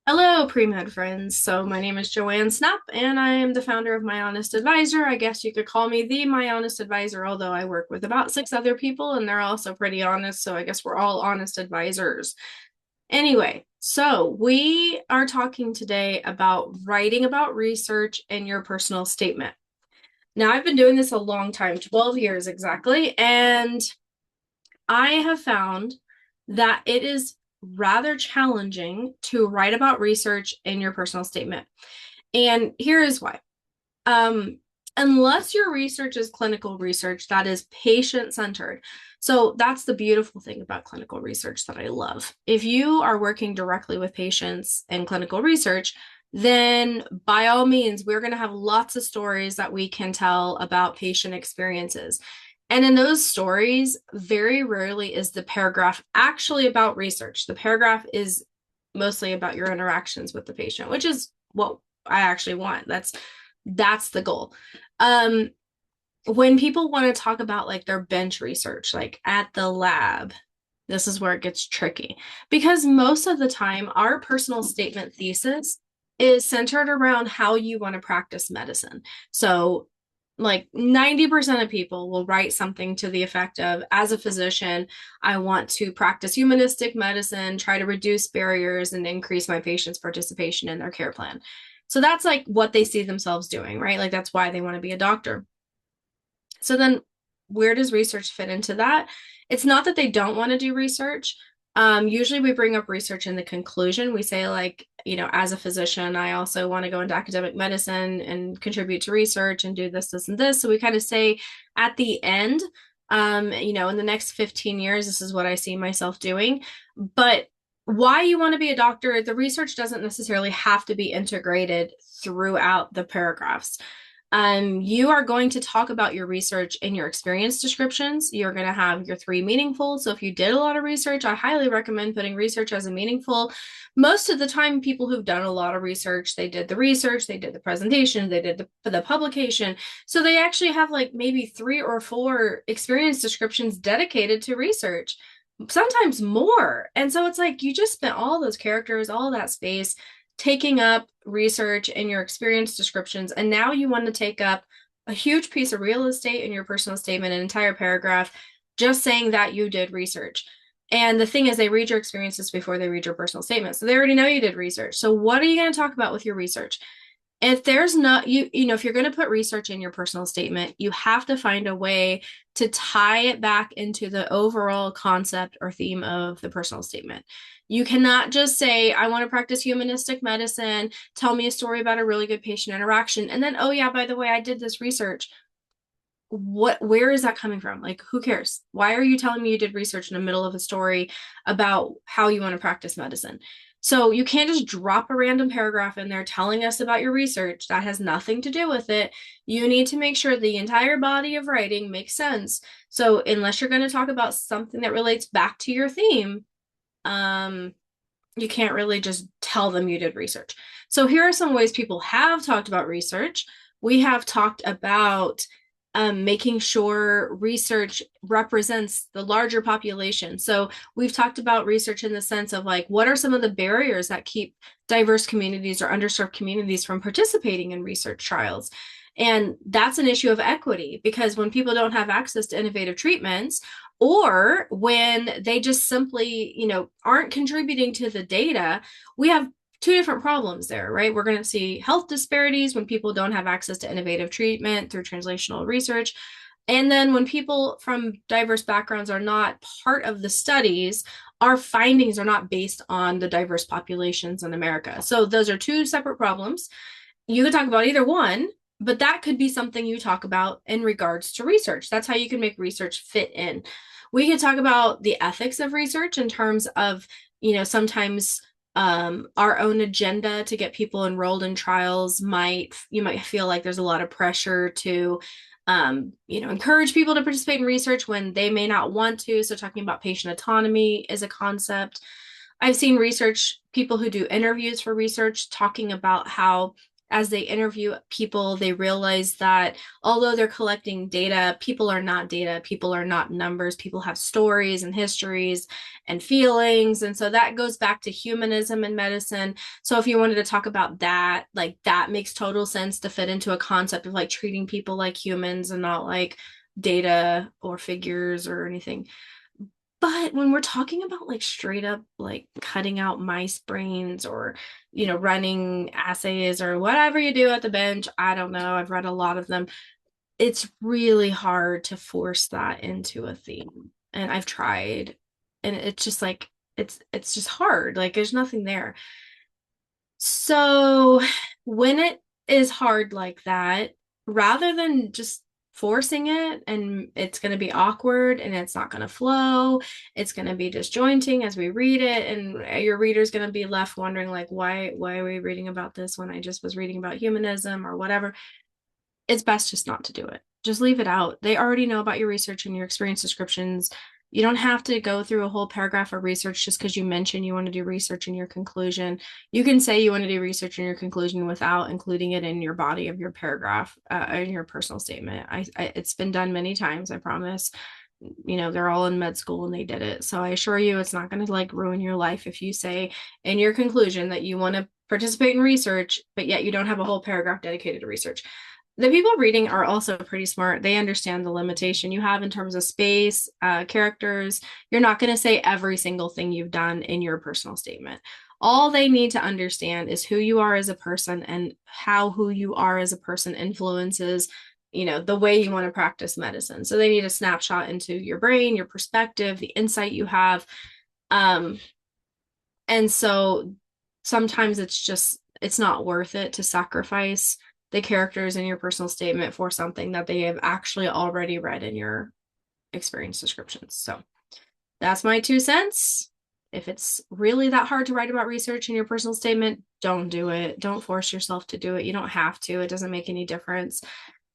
Hello, pre-med friends. So my name is Joanne Snap, and I am the founder of My Honest Advisor. I guess you could call me the My Honest Advisor, although I work with about six other people, and they're also pretty honest. So I guess we're all honest advisors. Anyway, so we are talking today about writing about research in your personal statement. Now, I've been doing this a long time, 12 years exactly, and I have found that it is rather challenging to write about research in your personal statement. And here is why. Um, unless your research is clinical research, that is patient centered. So that's the beautiful thing about clinical research that I love. If you are working directly with patients in clinical research, then by all means, we're going to have lots of stories that we can tell about patient experiences. And in those stories, very rarely is the paragraph actually about research. The paragraph is mostly about your interactions with the patient, which is what I actually want. That's the goal. Um, when people want to talk about like their bench research, like at the lab, this is where it gets tricky because most of the time, our personal statement thesis is centered around how you want to practice medicine. So, like 90% of people will write something to the effect of, as a physician, I want to practice humanistic medicine, try to reduce barriers, and increase my patients' participation in their care plan. So that's like what they see themselves doing, right? Like that's why they want to be a doctor. So then where does research fit into that? It's not that they don't want to do research. Usually we bring up research in the conclusion. We say, like, as a physician, I also want to go into academic medicine and contribute to research and do this, this, and this. So we kind of say at the end, in the next 15 years, this is what I see myself doing. But why you want to be a doctor, the research doesn't necessarily have to be integrated throughout the paragraphs. You are going to talk about your research in your experience descriptions. You're going to have your three meaningful. So if you did a lot of research, I highly recommend putting research as a meaningful. Most of the time, people who've done a lot of research, they did the research, they did the presentation, they did the publication. So they actually have like maybe three or four experience descriptions dedicated to research, sometimes more. And so it's like you just spent all those characters, all that space taking up research in your experience descriptions, and now you want to take up a huge piece of real estate in your personal statement, an entire paragraph, just saying that you did research. And the thing is, they read your experiences before they read your personal statement. So they already know you did research. So what are you going to talk about with your research? If there's not, if you're going to put research in your personal statement, you have to find a way to tie it back into the overall concept or theme of the personal statement. You cannot just say, I want to practice humanistic medicine, tell me a story about a really good patient interaction, and then, oh yeah, by the way, I did this research. Where is that coming from? Like, who cares? Why are you telling me you did research in the middle of a story about how you want to practice medicine? So you can't just drop a random paragraph in there telling us about your research. That has nothing to do with it. You need to make sure the entire body of writing makes sense. So unless you're going to talk about something that relates back to your theme, um, you can't really just tell them you did research. So here are some ways people have talked about research. We have talked about making sure research represents the larger population. So we've talked about research in the sense of like, what are some of the barriers that keep diverse communities or underserved communities from participating in research trials? And that's an issue of equity because when people don't have access to innovative treatments, or when they just simply, aren't contributing to the data, we have two different problems there, right? We're going to see health disparities when people don't have access to innovative treatment through translational research. And then when people from diverse backgrounds are not part of the studies, our findings are not based on the diverse populations in America. So those are two separate problems. You could talk about either one, but that could be something you talk about in regards to research. That's how you can make research fit in. We could talk about the ethics of research in terms of, sometimes our own agenda to get people enrolled in trials you might feel like there's a lot of pressure to encourage people to participate in research when they may not want to. So talking about patient autonomy is a concept. I've seen research, people who do interviews for research talking about how as they interview people, they realize that although they're collecting data, people are not data, people are not numbers, people have stories and histories and feelings. And so that goes back to humanism in medicine. So if you wanted to talk about that, like that makes total sense to fit into a concept of like treating people like humans and not like data or figures or anything. But when we're talking about like straight up like cutting out mice brains or, running assays or whatever you do at the bench, I don't know. I've read a lot of them. It's really hard to force that into a theme. And I've tried and it's just like it's just hard. Like there's nothing there. So when it is hard like that, rather than just forcing it and it's going to be awkward and it's not going to flow, it's going to be disjointing as we read it, and your reader's going to be left wondering like why are we reading about this when I just was reading about humanism or whatever. It's best just not to do it. Just leave it out. They already know about your research and your experience descriptions. You don't have to go through a whole paragraph of research just because you mention you want to do research in your conclusion. You can say you want to do research in your conclusion without including it in your body of your paragraph, in your personal statement. It's been done many times, I promise. They're all in med school and they did it. So I assure you it's not going to like ruin your life if you say in your conclusion that you want to participate in research, but yet you don't have a whole paragraph dedicated to research. The people reading are also pretty smart. They understand the limitation you have in terms of space, characters. You're not going to say every single thing you've done in your personal statement. All they need to understand is who you are as a person and how who you are as a person influences, the way you want to practice medicine. So they need a snapshot into your brain, your perspective, the insight you have. Um, and so sometimes it's not worth it to sacrifice the characters in your personal statement for something that they have actually already read in your experience descriptions. So that's my 2 cents. If it's really that hard to write about research in your personal statement, don't do it. Don't force yourself to do it. You don't have to. It doesn't make any difference.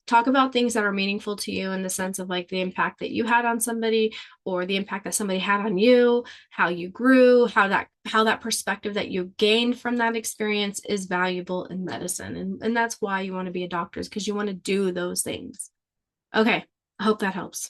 Talk about things that are meaningful to you in the sense of like the impact that you had on somebody or the impact that somebody had on you, how you grew, how that perspective that you gained from that experience is valuable in medicine. And that's why you want to be a doctor, is because you want to do those things. Okay, I hope that helps.